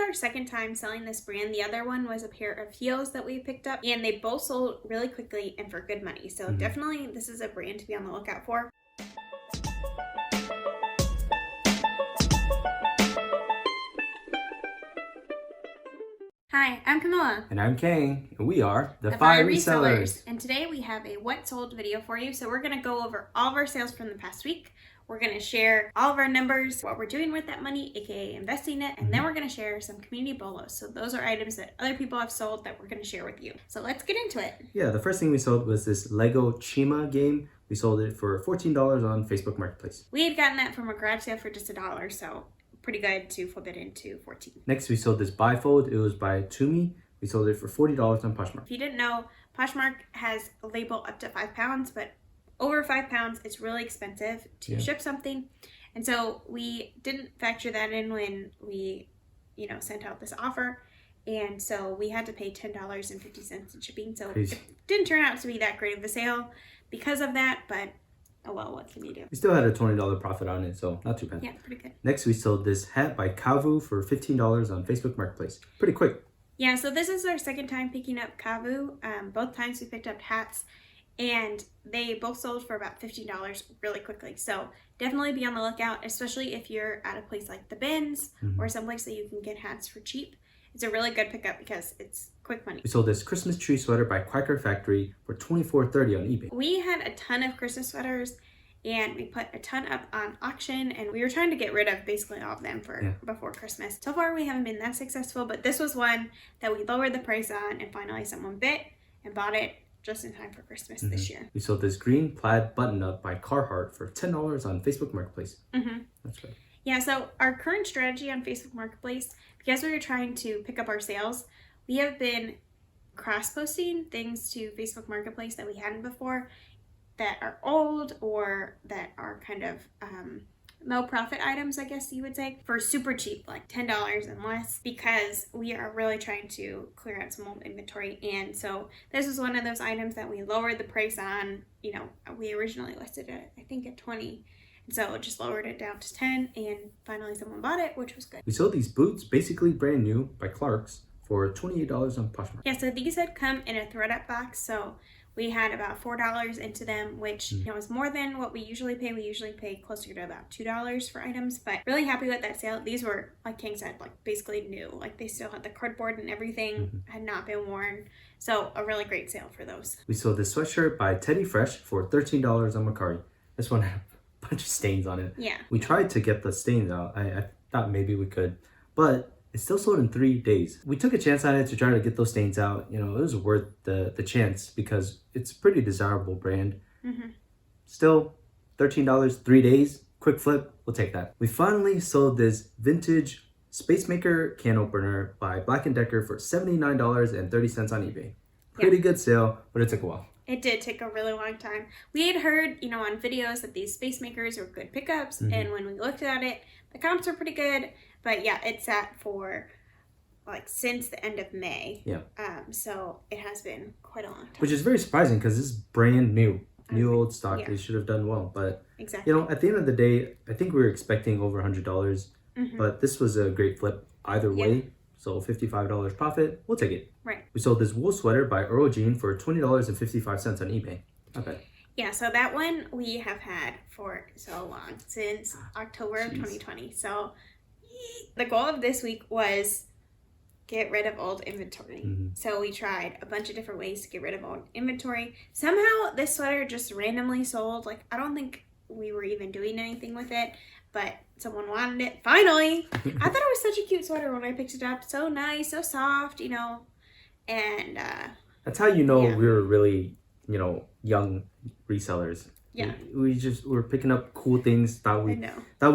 our second time selling this brand. The other one was a pair of heels that we picked up, and they both sold really quickly and for good money. So definitely this is a brand to be on the lookout for. Hi, I'm Camilla. And I'm Kang, and we are the FI FI Resellers. And today we have a what sold video for you. So we're going to go over all of our sales from the past week. We're going to share all of our numbers, what we're doing with that money, aka investing it, and then we're going to share some community BOLOs. So those are items that other people have sold that we're going to share with you. So let's get into it. Yeah, the first thing we sold was this Lego Chima game. We sold it for $14 on Facebook Marketplace. We had gotten that from a garage sale for just $1, so pretty good to flip it into $14. Next, we sold this bifold. It was by Toomey. We sold it for $40 on Poshmark. If you didn't know, Poshmark has a label up to 5 pounds, but over 5 pounds, it's really expensive to ship something. And so we didn't factor that in when we, sent out this offer. And so we had to pay $10.50 in shipping. So it didn't turn out to be that great of a sale because of that, but oh well, what can you do? We still had a $20 profit on it, so not too bad. Yeah, pretty good. Next, we sold this hat by Kavu for $15 on Facebook Marketplace. Pretty quick. Yeah, so this is our second time picking up Kavu. Both times we picked up hats, and they both sold for about $15 really quickly. So definitely be on the lookout, especially if you're at a place like the Bins or someplace that you can get hats for cheap. It's a really good pickup because it's quick money. We sold this Christmas tree sweater by Quaker Factory for $24.30 on eBay. We had a ton of Christmas sweaters, and we put a ton up on auction, and we were trying to get rid of basically all of them before Christmas. So far, we haven't been that successful, but this was one that we lowered the price on, and finally someone bit and bought it just in time for Christmas this year. We sold this green plaid button-up by Carhartt for $10 on Facebook Marketplace. That's right. Yeah, so our current strategy on Facebook Marketplace, because we were trying to pick up our sales, we have been cross-posting things to Facebook Marketplace that we hadn't before, that are old or that are kind of low profit items, I guess you would say, for super cheap, like $10 and less, because we are really trying to clear out some old inventory. And so this is one of those items that we lowered the price on. We originally listed it, I think, at 20. And so just lowered it down to 10, and finally someone bought it, which was good. We sold these boots, basically brand new, by Clark's for $28 on Poshmark. Yeah, so these had come in a thread-up box, so we had about $4 into them, which is more than what we usually pay. We usually pay closer to about $2 for items, but really happy with that sale. These were, like King said, like basically new. Like they still had the cardboard and everything, had not been worn. So a really great sale for those. We sold this sweatshirt by Teddy Fresh for $13 on Mercari. This one had a bunch of stains on it. Yeah. We tried to get the stains out. I thought maybe we could, but it still sold in 3 days. We took a chance on it to try to get those stains out. It was worth the chance because it's a pretty desirable brand. Still, $13, 3 days, quick flip, we'll take that. We finally sold this vintage Space Maker can opener by Black & Decker for $79.30 on eBay. Pretty good sale, but it took a while. It did take a really long time. We had heard, on videos that these Space Makers were good pickups, and when we looked at it, the comps were pretty good. But yeah, it sat for since the end of May. Yeah. So it has been quite a long time. Which is very surprising because this is brand new. Old stock. They should have done well. But exactly. At the end of the day, I think we were expecting over $100. But this was a great flip either way. So $55 profit, we'll take it. Right. We sold this wool sweater by Earl Jean for $20.55 on eBay. Not bad. Yeah, so that one we have had for so long, since October of 2020. So the goal of this week was get rid of old inventory. So we tried a bunch of different ways to get rid of old inventory. Somehow this sweater just randomly sold. I don't think we were even doing anything with it, but someone wanted it. Finally! I thought it was such a cute sweater when I picked it up. So nice, so soft, and that's how we were really, young resellers. Yeah. We were picking up cool things, thought we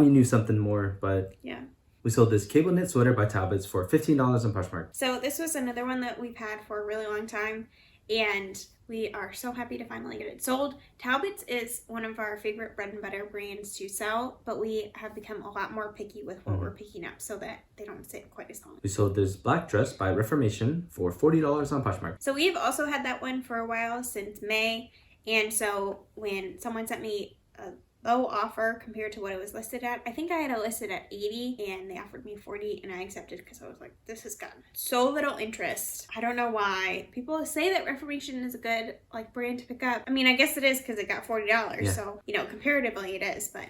knew something more, but yeah. We sold this cable knit sweater by Talbots for $15 on Poshmark. So this was another one that we've had for a really long time, and we are so happy to finally get it sold. Talbots is one of our favorite bread and butter brands to sell, but we have become a lot more picky with what we're picking up so that they don't sit quite as long. We sold this black dress by Reformation for $40 on Poshmark. So we've also had that one for a while, since May, and so when someone sent me a low offer compared to what it was listed at. I think I had it listed at 80 and they offered me 40 and I accepted because I was like, this has gotten so little interest. I don't know why. People say that Reformation is a good like brand to pick up. I mean, I guess it is because it got $40. Yeah. So, you know, comparatively it is. But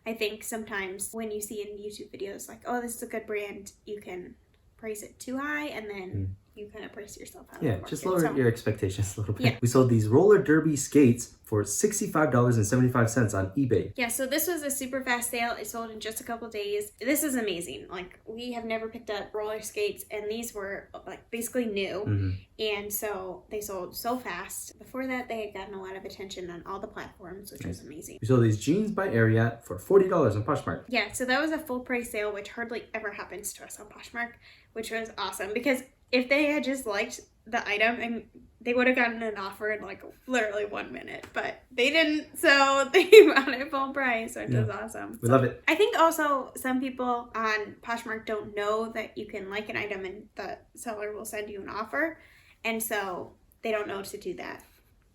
I think sometimes when you see in YouTube videos like, oh, this is a good brand, you can price it too high and then you kind of price yourself out. Yeah, of the just market. lower your expectations a little bit. Yeah. We sold these roller derby skates for $65.75 on eBay. Yeah, so this was a super fast sale. It sold in just a couple days. This is amazing. Like, we have never picked up roller skates, and these were like basically new. And so they sold so fast. Before that, they had gotten a lot of attention on all the platforms, which was amazing. We sold these jeans by Ariat for $40 on Poshmark. Yeah, so that was a full price sale, which hardly ever happens to us on Poshmark, which was awesome because if they had just liked the item and they would have gotten an offer in like literally 1 minute, but they didn't, so they bought it full price, which is awesome. We love it. I think also some people on Poshmark don't know that you can like an item and the seller will send you an offer, and so they don't know to do that,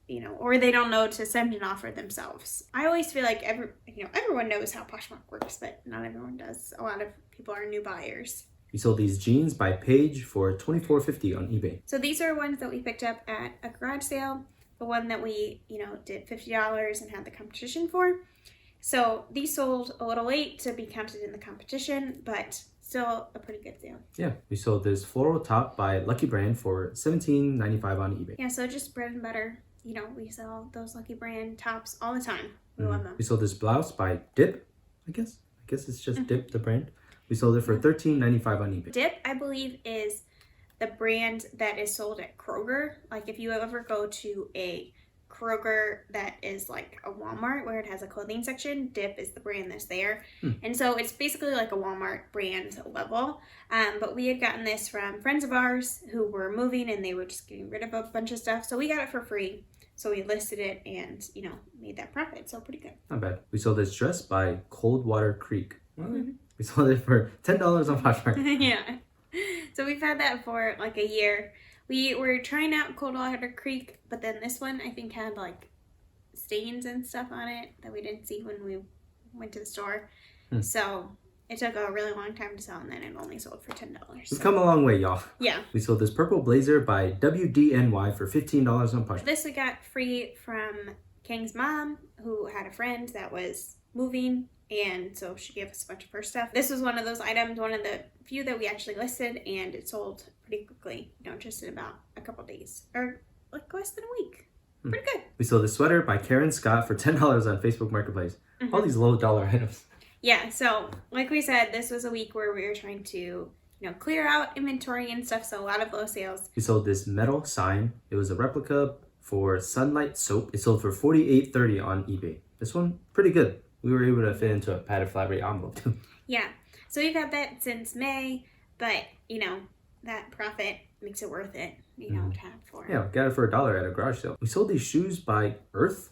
you know, or they don't know to send an offer themselves. I always feel like everyone knows how Poshmark works, but not everyone does. A lot of people are new buyers. We sold these jeans by Paige for $24.50 on eBay. So these are ones that we picked up at a garage sale. The one that we, did $50 and had the competition for. So these sold a little late to be counted in the competition, but still a pretty good sale. Yeah, we sold this floral top by Lucky Brand for $17.95 on eBay. Yeah, so just bread and butter. You know, we sell those Lucky Brand tops all the time. We love them. We sold this blouse by Dip, I guess it's just Dip, the brand. We sold it for $13.95 on eBay. Dip, I believe, is the brand that is sold at Kroger. Like if you ever go to a Kroger that is like a Walmart where it has a clothing section, Dip is the brand that's there. And so it's basically like a Walmart brand level. But we had gotten this from friends of ours who were moving and they were just getting rid of a bunch of stuff. So we got it for free. So we listed it and, made that profit. So pretty good. Not bad. We sold this dress by Coldwater Creek. We sold it for $10 on Poshmark. Yeah. So we've had that for like a year. We were trying out Coldwater Creek, but then this one I think had like stains and stuff on it that we didn't see when we went to the store. So it took a really long time to sell and then it only sold for $10. We've come a long way, y'all. Yeah. We sold this purple blazer by WDNY for $15 on Poshmark. This we got free from Kang's mom, who had a friend that was moving, and so she gave us a bunch of her stuff. This was one of those items, one of the few that we actually listed, and it sold pretty quickly, just in about a couple days, or like less than a week. Pretty good. We sold this sweater by Karen Scott for $10 on Facebook Marketplace. All these low dollar items. Yeah, so like we said, this was a week where we were trying to, clear out inventory and stuff, so a lot of low sales. We sold this metal sign. It was a replica for Sunlight Soap. It sold for $48.30 on eBay. This one, pretty good. We were able to fit into a padded flat rate envelope too. Yeah, so we've had that since May, but, that profit makes it worth it, to have for. Yeah, got it for $1 at a garage sale. We sold these shoes by Earth.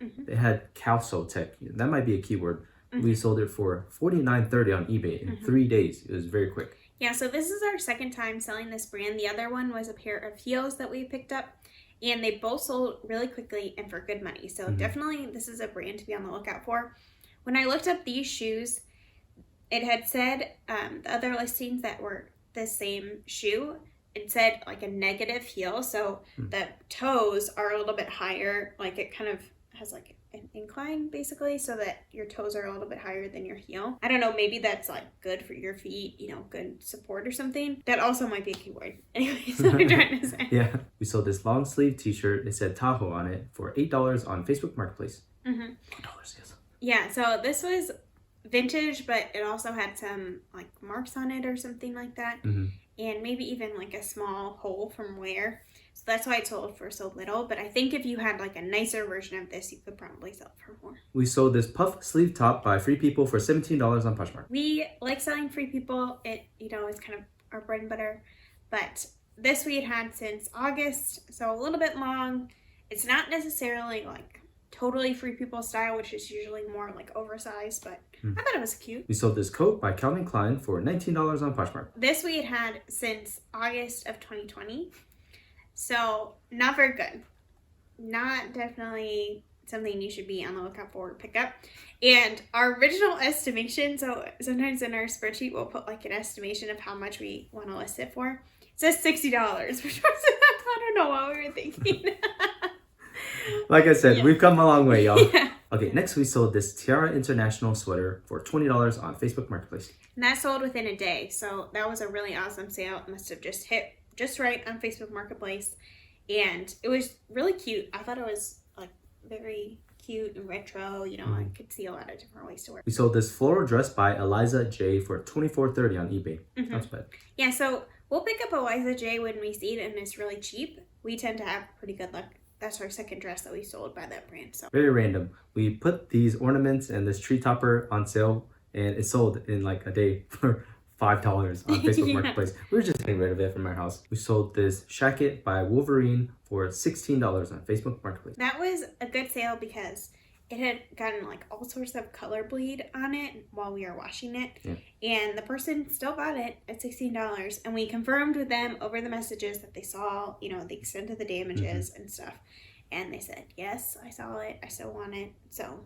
They had Calcotech. That might be a keyword. We sold it for $49.30 on eBay in 3 days. It was very quick. Yeah, so this is our second time selling this brand. The other one was a pair of heels that we picked up, and they both sold really quickly and for good money. So definitely this is a brand to be on the lookout for. When I looked up these shoes, it had said the other listings that were the same shoe, it said like a negative heel. So the toes are a little bit higher, like it kind of has like an incline basically, so that your toes are a little bit higher than your heel. I don't know, maybe that's like good for your feet, good support or something. That also might be a keyword. Anyways, what I'm trying to say. Yeah, we sold this long sleeve t-shirt. It said Tahoe on it for $8 on Facebook Marketplace. $8, yes. Yeah, so this was vintage, but it also had some like marks on it or something like that. And maybe even like a small hole from wear. So that's why it sold for so little. But I think if you had like a nicer version of this, you could probably sell it for more. We sold this puff sleeve top by Free People for $17 on Poshmark. We like selling Free People. It, is kind of our bread and butter. But this we had since August, so a little bit long. It's not necessarily like totally Free People style, which is usually more like oversized, but I thought it was cute. We sold this coat by Calvin Klein for $19 on Poshmark. This we had since August of 2020. So not very good. Not definitely something you should be on the lookout for, pick up. And our original estimation, so sometimes in our spreadsheet we'll put like an estimation of how much we want to list it for. It says $60, which was, I don't know what we were thinking. Like I said, we've come a long way, y'all. Yeah. Okay, next we sold this Tiara International sweater for $20 on Facebook Marketplace. And that sold within a day, so that was a really awesome sale. It must have just hit just right on Facebook Marketplace, and it was really cute. I thought it was like very cute and retro. You know, I could see a lot of different ways to wear. We sold this floral dress by Eliza J for $24.30 on eBay. That's bad. Yeah, so we'll pick up Eliza J when we see it and it's really cheap. We tend to have pretty good luck. That's our second dress that we sold by that brand. So very random. We put these ornaments and this tree topper on sale, and it sold in like a day for $5 on Facebook Marketplace. We were just getting rid of it from our house. We sold this shacket by Wolverine for $16 on Facebook Marketplace. That was a good sale because it had gotten like all sorts of color bleed on it while we were washing it. Yeah. And the person still bought it at $16. And we confirmed with them over the messages that they saw, you know, the extent of the damages and stuff. And they said, yes, I saw it. I still want it. So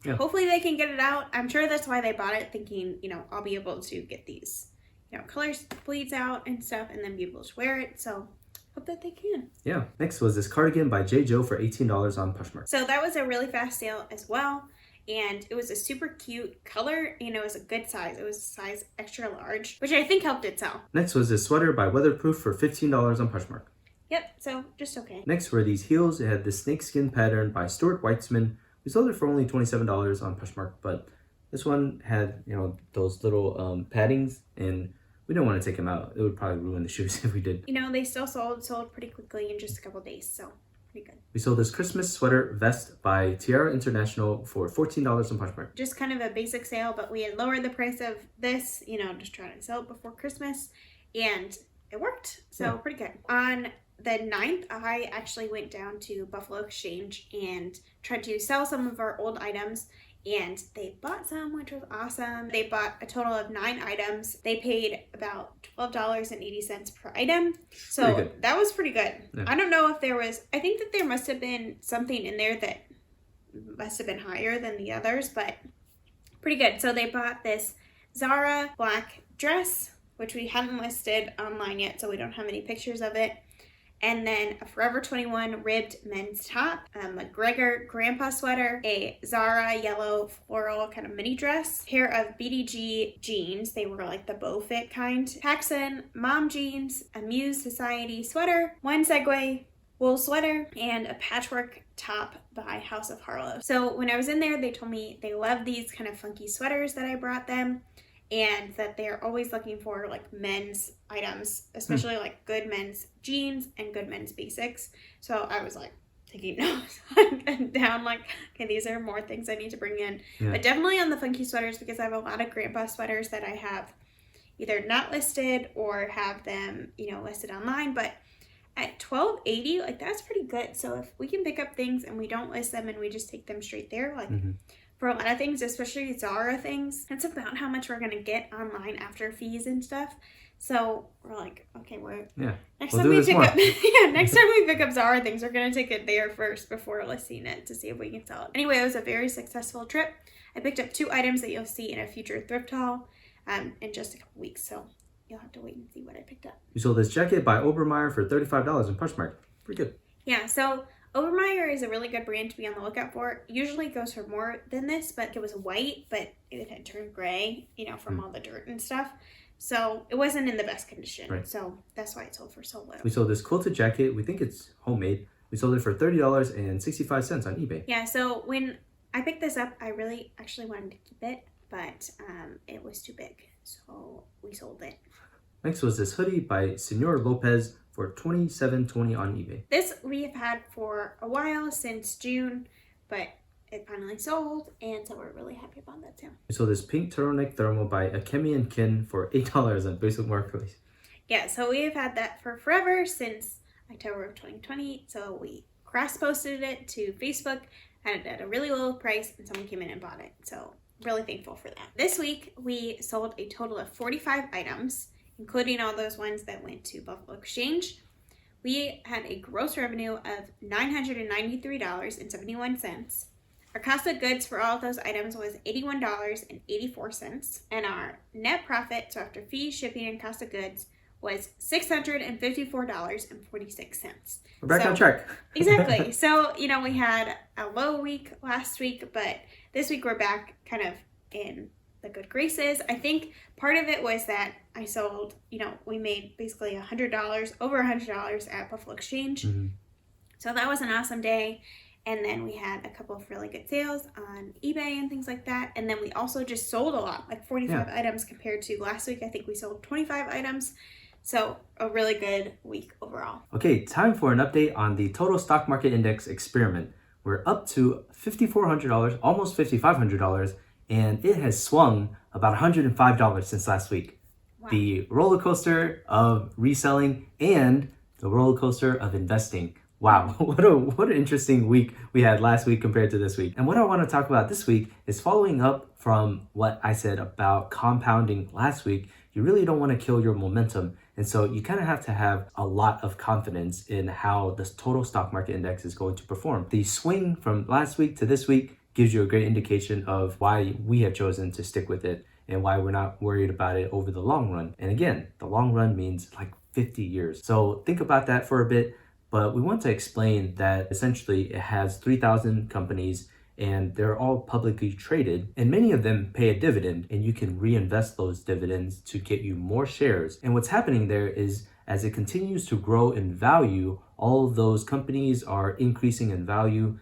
hopefully they can get it out. I'm sure that's why they bought it, thinking, you know, I'll be able to get these, you know, colors bleeds out and stuff and then be able to wear it. So hope that they can. Yeah. Next was this cardigan by J. Joe for $18 on Poshmark. So that was a really fast sale as well. And it was a super cute color, and it was a good size. It was a size extra large, which I think helped it sell. Next was this sweater by Weatherproof for $15 on Poshmark. Yep, so just okay. Next were these heels. It had this snakeskin pattern by Stuart Weitzman. We sold it for only $27 on Poshmark, but this one had, you know, those little paddings, and we don't want to take them out. It would probably ruin the shoes if we did. You know, they still sold pretty quickly in just a couple days, so pretty good. We sold this Christmas sweater vest by Tiara International for $14 on Poshmark. Just kind of a basic sale, but we had lowered the price of this, you know, just trying to sell it before Christmas, and it worked, so pretty good. On the 9th, I actually went down to Buffalo Exchange and tried to sell some of our old items, and they bought some, which was awesome. They bought a total of 9 items. They paid about $12.80 per item. So that was pretty good. Yeah. I don't know if there was, I think that there must have been something in there that must have been higher than the others, but pretty good. So they bought this Zara black dress, which we hadn't listed online yet, so we don't have any pictures of it. And then a Forever 21 ribbed men's top, a McGregor grandpa sweater, a Zara yellow floral kind of mini dress, pair of BDG jeans, they were like the bow fit kind, Paxson mom jeans, a Muse Society sweater, one Segway wool sweater, and a patchwork top by House of Harlow. So when I was in there, they told me they love these kind of funky sweaters that I brought them, and that they're always looking for like men's items, especially like good men's jeans and good men's basics. So I was like taking notes down, like, okay, these are more things I need to bring in. Yeah. But definitely on the funky sweaters, because I have a lot of grandpa sweaters that I have either not listed or have them, you know, listed online. But at $12.80, like, that's pretty good. So if we can pick up things and we don't list them and we just take them straight there, like for a lot of things, especially Zara things, it's about how much we're gonna get online after fees and stuff. So we're like, okay, next time we pick up Zara things, we're gonna take it there first before listing it to see if we can sell it. Anyway, it was a very successful trip. I picked up 2 items that you'll see in a future thrift haul in just a couple weeks. So you'll have to wait and see what I picked up. We sold this jacket by Obermeyer for $35 in Poshmark. Pretty good. Yeah, so Obermeyer is a really good brand to be on the lookout for. Usually it goes for more than this, but it was white, but it had turned gray, you know, from all the dirt and stuff. So it wasn't in the best condition. Right. So that's why it sold for so low. We sold this quilted jacket. We think it's homemade. We sold it for $30.65 on eBay. Yeah, so when I picked this up, I really actually wanted to keep it, but it was too big. So we sold it. Next was this hoodie by Senor Lopez for $27.20 on eBay. This we have had for a while, since June, but it finally sold, and so we're really happy about that too. We sold this pink turtleneck thermal by Akemi and Kin for $8 on Facebook Marketplace. Yeah, so we have had that for forever, since October of 2020. So we cross-posted it to Facebook at a really low price, and someone came in and bought it. So really thankful for that. This week, we sold a total of 45 items, including all those ones that went to Buffalo Exchange. we had a gross revenue of $993.71. Our cost of goods for all of those items was $81.84. And our net profit, so after fees, shipping, and cost of goods, was $654.46. We're back on track. Exactly. So, we had a low week last week, but this week we're back kind of in the good graces. I think part of it was that I sold, we made basically $100, over $100 at Buffalo Exchange. Mm-hmm. So that was an awesome day. And then we had a couple of really good sales on eBay and things like that. And then we also just sold a lot, like 45 items compared to last week. I think we sold 25 items. So a really good week overall. Okay, time for an update on the total stock market index experiment. We're up to $5,400, almost $5,500, and it has swung about $105 since last week. Wow. The roller coaster of reselling and the roller coaster of investing. Wow, what an interesting week we had last week compared to this week. And what I want to talk about this week is following up from what I said about compounding last week. You really don't want to kill your momentum. And so you kind of have to have a lot of confidence in how the total stock market index is going to perform. The swing from last week to this week gives you a great indication of why we have chosen to stick with it and why we're not worried about it over the long run. And again, the long run means like 50 years. So think about that for a bit. But we want to explain that essentially it has 3,000 companies and they're all publicly traded, and many of them pay a dividend, and you can reinvest those dividends to get you more shares. And what's happening there is as it continues to grow in value, all of those companies are increasing in value.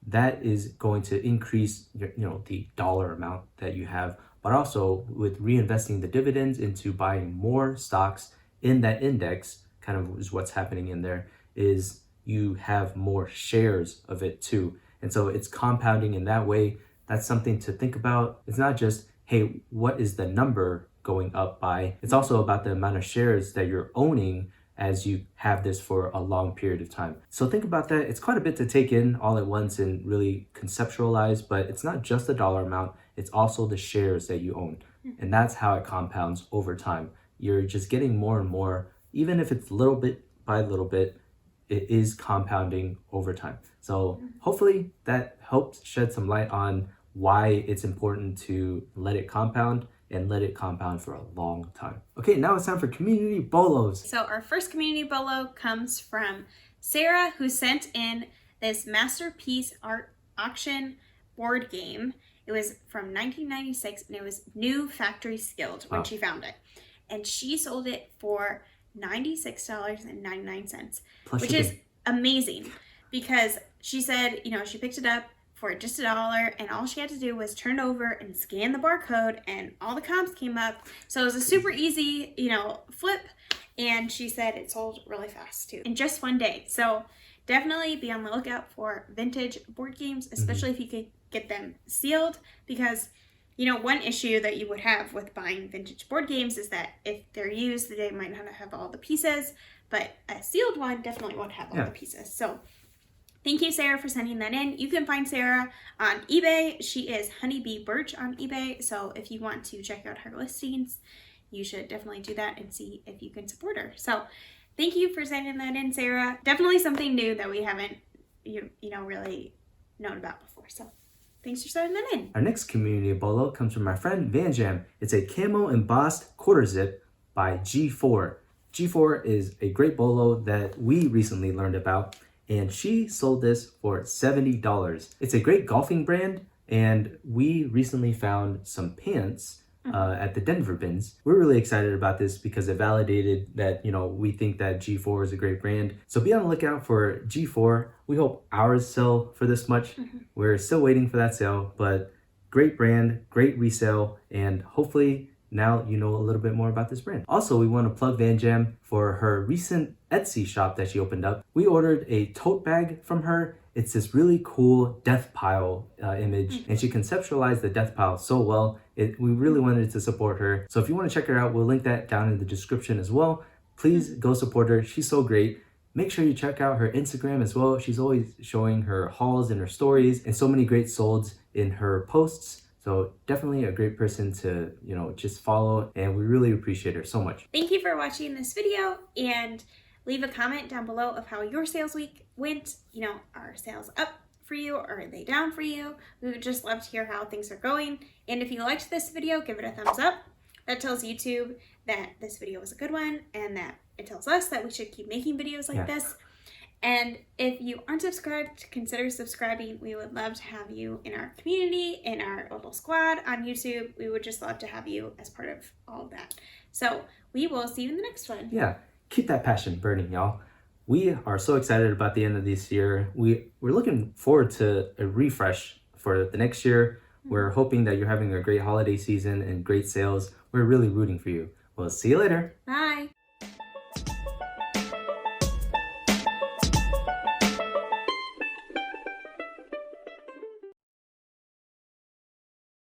That is going to increase the dollar amount that you have, but also with reinvesting the dividends into buying more stocks in that index, kind of is what's happening in there, is you have more shares of it too. And so it's compounding in that way. That's something to think about. It's not just, hey, what is the number going up by? It's also about the amount of shares that you're owning as you have this for a long period of time. So think about that. It's quite a bit to take in all at once and really conceptualize, but it's not just the dollar amount, it's also the shares that you own. And that's how it compounds over time. You're just getting more and more, even if it's little bit by little bit, it is compounding over time. So hopefully that helps shed some light on why it's important to let it compound and let it compound for a long time. Okay, now it's time for community BOLOs. So our first community BOLO comes from Sarah, who sent in this masterpiece art auction board game. It was from 1996 and it was new factory skilled when she found it. And she sold it for $96.99, which is amazing because she said, she picked it up for just $1 and all she had to do was turn over and scan the barcode and all the comps came up. So it was a super easy, flip, and she said it sold really fast too in just one day. So definitely be on the lookout for vintage board games, especially if you can get them sealed, because one issue that you would have with buying vintage board games is that if they're used, they might not have all the pieces, but a sealed one definitely won't have all the pieces. So thank you, Sarah, for sending that in. You can find Sarah on eBay. She is Honeybee Birch on eBay. So if you want to check out her listings, you should definitely do that and see if you can support her. So thank you for sending that in, Sarah. Definitely something new that we haven't, really known about before. So thanks for sending that in. Our next community BOLO comes from my friend Van Jam. It's a camo embossed quarter zip by G4. G4 is a great BOLO that we recently learned about, and she sold this for $70. It's a great golfing brand, and we recently found some pants at the Denver bins. We're really excited about this because it validated that, we think that G4 is a great brand. So be on the lookout for G4. We hope ours sell for this much. We're still waiting for that sale, but great brand, great resale, and hopefully now you know a little bit more about this brand. Also, we want to plug Van Jam for her recent Etsy shop that she opened up. We ordered a tote bag from her. It's this really cool death pile image, and she conceptualized the death pile so well. We really wanted to support her. So if you want to check her out, we'll link that down in the description as well. Please go support her. She's so great. Make sure you check out her Instagram as well. She's always showing her hauls and her stories and so many great solds in her posts. So definitely a great person to, just follow, and we really appreciate her so much. Thank you for watching this video, and Leave a comment down below of how your sales week went. You know, are sales up for you or are they down for you? We would just love to hear how things are going. And if you liked this video, give it a thumbs up. That tells YouTube that this video was a good one, and that it tells us that we should keep making videos like this. And if you aren't subscribed, consider subscribing. We would love to have you in our community, in our little squad on YouTube. We would just love to have you as part of all of that. So we will see you in the next one. Yeah, keep that passion burning, y'all. We are so excited about the end of this year. We're looking forward to a refresh for the next year. We're hoping that you're having a great holiday season and great sales. We're really rooting for you. We'll see you later. Bye.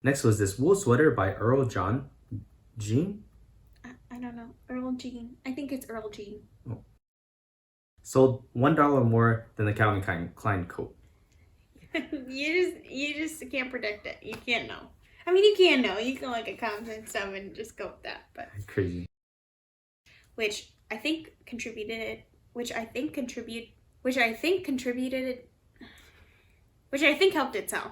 Next was this wool sweater by Earl John Jean. I don't know. Earl Jean. I think it's Earl Jean. Oh. Sold $1 more than the Calvin Klein coat. you just can't predict it. You can't know. I mean, you can know. You can look at comments and stuff and just go with that. But crazy. Which I think contributed. Which I think helped it sell.